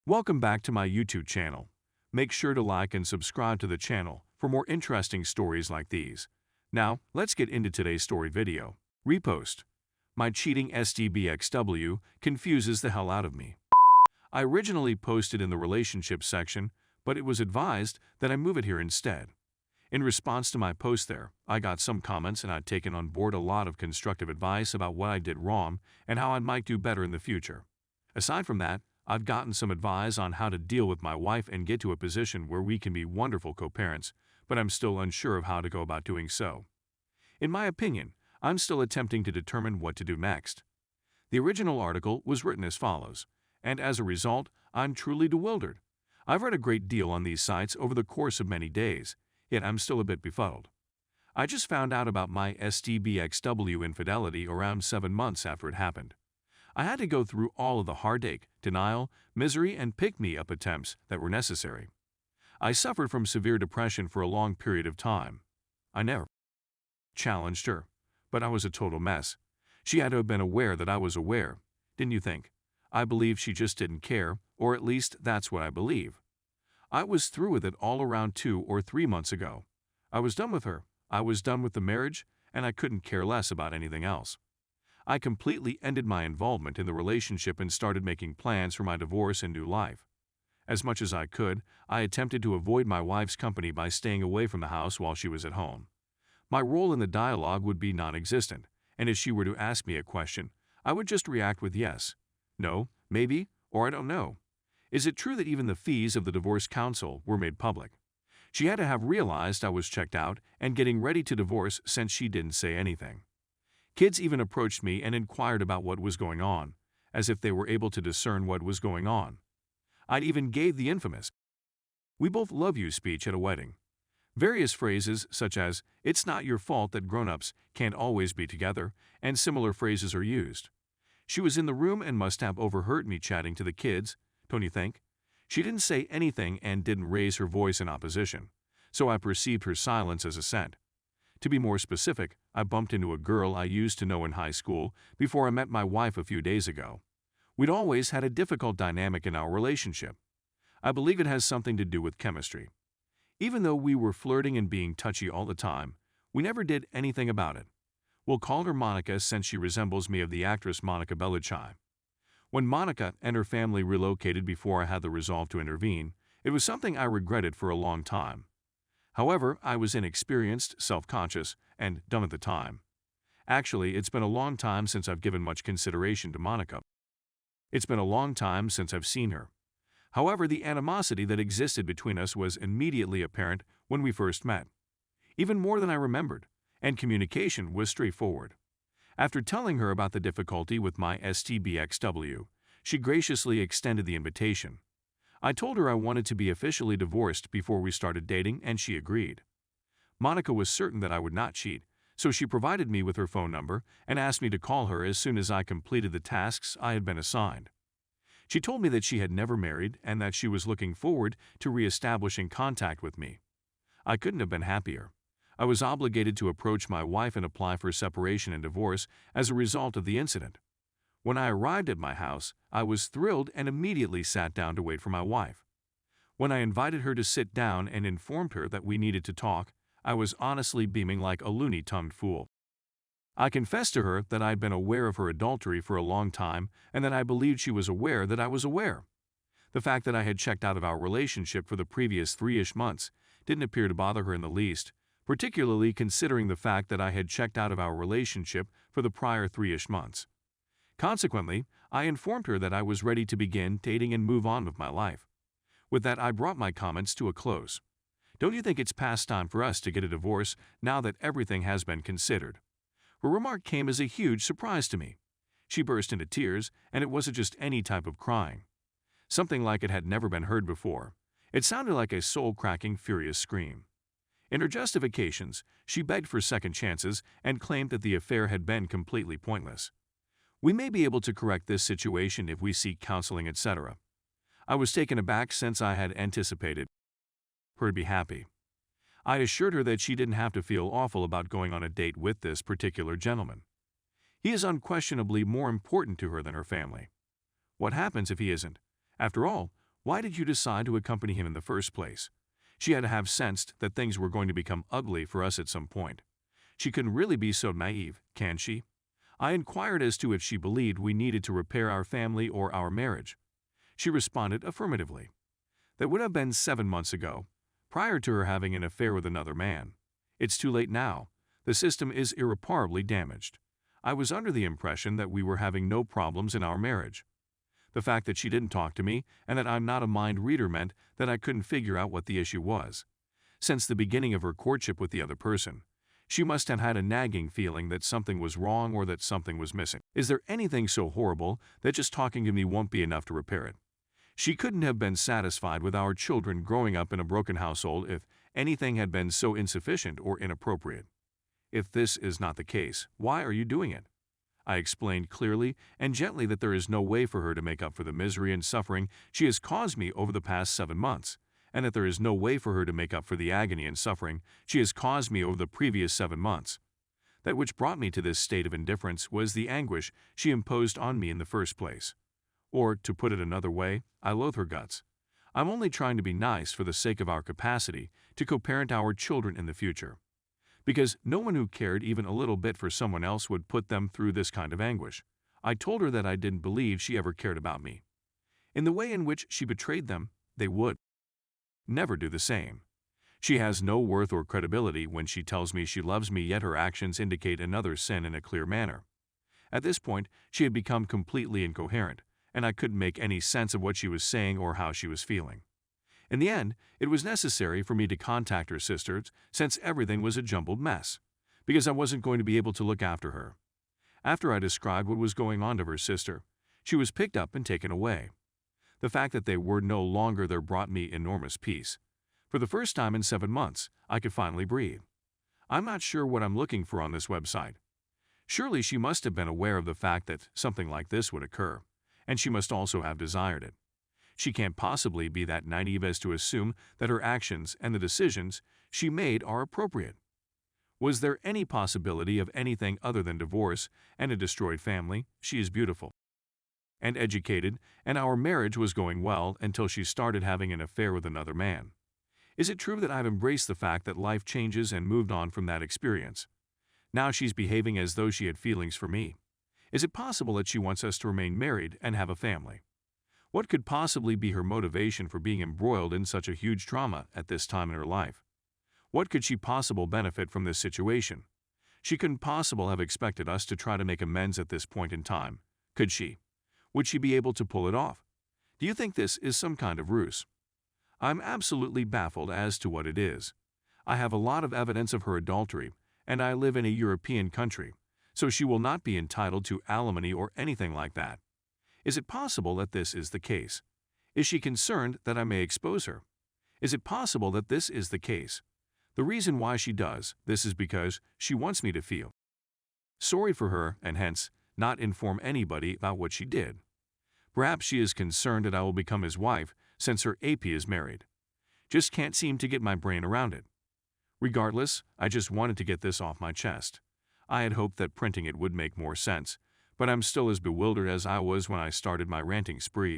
Welcome back to my YouTube channel. Make sure to like and subscribe to the channel for more interesting stories like these. Now, let's get into today's story video. Repost. My cheating SDBXW confuses the hell out of me. I originally posted in the relationship section, but it was advised that I move it here instead. In response to my post there, I got some comments and I'd taken on board a lot of constructive advice about what I did wrong and how I might do better in the future. Aside from that, I've gotten some advice on how to deal with my wife and get to a position where we can be wonderful co-parents, but I'm still unsure of how to go about doing so. In my opinion, I'm still attempting to determine what to do next. The original article was written as follows, and as a result, I'm truly bewildered. I've read a great deal on these sites over the course of many days, yet I'm still a bit befuddled. I just found out about my SDBXW infidelity around 7 months after it happened. I had to go through all of the heartache, denial, misery, and pick-me-up attempts that were necessary. I suffered from severe depression for a long period of time. I never challenged her, but I was a total mess. She had to have been aware that I was aware, didn't you think? I believe she just didn't care, or at least that's what I believe. I was through with it all around 2 or 3 months ago. I was done with her, I was done with the marriage, and I couldn't care less about anything else. I completely ended my involvement in the relationship and started making plans for my divorce and new life. As much as I could, I attempted to avoid my wife's company by staying away from the house while she was at home. My role in the dialogue would be non-existent, and if she were to ask me a question, I would just react with yes, no, maybe, or I don't know. Is it true that even the fees of the divorce counsel were made public? She had to have realized I was checked out and getting ready to divorce since she didn't say anything. Kids even approached me and inquired about what was going on, as if they were able to discern what was going on. I even gave the infamous "we both love you" speech at a wedding. Various phrases such as "it's not your fault that grown-ups can't always be together" and similar phrases are used. She was in the room and must have overheard me chatting to the kids, don't you think? She didn't say anything and didn't raise her voice in opposition, so I perceived her silence as assent. To be more specific, I bumped into a girl I used to know in high school before I met my wife a few days ago. We'd always had a difficult dynamic in our relationship. I believe it has something to do with chemistry. Even though we were flirting and being touchy all the time, we never did anything about it. We'll call her Monica since she resembles me of the actress Monica Bellucci. When Monica and her family relocated before I had the resolve to intervene, it was something I regretted for a long time. However, I was inexperienced, self-conscious, and dumb at the time. Actually, it's been a long time since I've given much consideration to Monica. It's been a long time since I've seen her. However, the animosity that existed between us was immediately apparent when we first met, even more than I remembered, and communication was straightforward. After telling her about the difficulty with my STBXW, she graciously extended the invitation. I told her I wanted to be officially divorced before we started dating, and she agreed. Monica was certain that I would not cheat, so she provided me with her phone number and asked me to call her as soon as I completed the tasks I had been assigned. She told me that she had never married and that she was looking forward to reestablishing contact with me. I couldn't have been happier. I was obligated to approach my wife and apply for separation and divorce as a result of the incident. When I arrived at my house, I was thrilled and immediately sat down to wait for my wife. When I invited her to sit down and informed her that we needed to talk, I was honestly beaming like a loony-tongued fool. I confessed to her that I had been aware of her adultery for a long time and that I believed she was aware that I was aware. The fact that I had checked out of our relationship for the previous 3-ish months didn't appear to bother her in the least, particularly considering the fact that I had checked out of our relationship for the prior 3-ish months. Consequently, I informed her that I was ready to begin dating and move on with my life. With that, I brought my comments to a close. Don't you think it's past time for us to get a divorce now that everything has been considered? Her remark came as a huge surprise to me. She burst into tears, and it wasn't just any type of crying. Something like it had never been heard before. It sounded like a soul-cracking, furious scream. In her justifications, she begged for second chances and claimed that the affair had been completely pointless. We may be able to correct this situation if we seek counseling, etc. I was taken aback since I had anticipated her to be happy. I assured her that she didn't have to feel awful about going on a date with this particular gentleman. He is unquestionably more important to her than her family. What happens if he isn't? After all, Why did you decide to accompany him in the first place? She had to have sensed that things were going to become ugly for us at some point. She couldn't really be so naive, can she? I inquired as to if she believed we needed to repair our family or our marriage. She responded affirmatively. That would have been 7 months ago, prior to her having an affair with another man. It's too late now. The system is irreparably damaged. I was under the impression that we were having no problems in our marriage. The fact that she didn't talk to me and that I'm not a mind reader meant that I couldn't figure out what the issue was. Since the beginning of her courtship with the other person, she must have had a nagging feeling that something was wrong or that something was missing. Is there anything so horrible that just talking to me won't be enough to repair it? She couldn't have been satisfied with our children growing up in a broken household if anything had been so insufficient or inappropriate. If this is not the case, why are you doing it? I explained clearly and gently that there is no way for her to make up for the misery and suffering she has caused me over the past 7 months, and that there is no way for her to make up for the agony and suffering she has caused me over the previous 7 months. That which brought me to this state of indifference was the anguish she imposed on me in the first place. Or, to put it another way, I loathe her guts. I'm only trying to be nice for the sake of our capacity to co-parent our children in the future. Because no one who cared even a little bit for someone else would put them through this kind of anguish. I told her that I didn't believe she ever cared about me. In the way in which she betrayed them, they would never do the same. She has no worth or credibility when she tells me she loves me, yet her actions indicate another sin in a clear manner. At this point, she had become completely incoherent, and I couldn't make any sense of what she was saying or how she was feeling. In the end, it was necessary for me to contact her sisters since everything was a jumbled mess, because I wasn't going to be able to look after her. After I described what was going on to her sister, she was picked up and taken away. The fact that they were no longer there brought me enormous peace. For the first time in 7 months, I could finally breathe. I'm not sure what I'm looking for on this website. Surely she must have been aware of the fact that something like this would occur, and she must also have desired it. She can't possibly be that naive as to assume that her actions and the decisions she made are appropriate. Was there any possibility of anything other than divorce and a destroyed family? She is beautiful and educated, and our marriage was going well until she started having an affair with another man. Is it true that I've embraced the fact that life changes and moved on from that experience? Now she's behaving as though she had feelings for me. Is it possible that she wants us to remain married and have a family? What could possibly be her motivation for being embroiled in such a huge trauma at this time in her life? What could she possibly benefit from this situation? She couldn't possibly have expected us to try to make amends at this point in time, could she? Would she be able to pull it off? Do you think this is some kind of ruse? I'm absolutely baffled as to what it is. I have a lot of evidence of her adultery, and I live in a European country, so she will not be entitled to alimony or anything like that. Is it possible that this is the case? Is she concerned that I may expose her? Is it possible that this is the case? The reason why she does this is because she wants me to feel sorry for her and hence not inform anybody about what she did. Perhaps she is concerned that I will become his wife since her AP is married. Just can't seem to get my brain around it. Regardless, I just wanted to get this off my chest. I had hoped that printing it would make more sense, but I'm still as bewildered as I was when I started my ranting spree.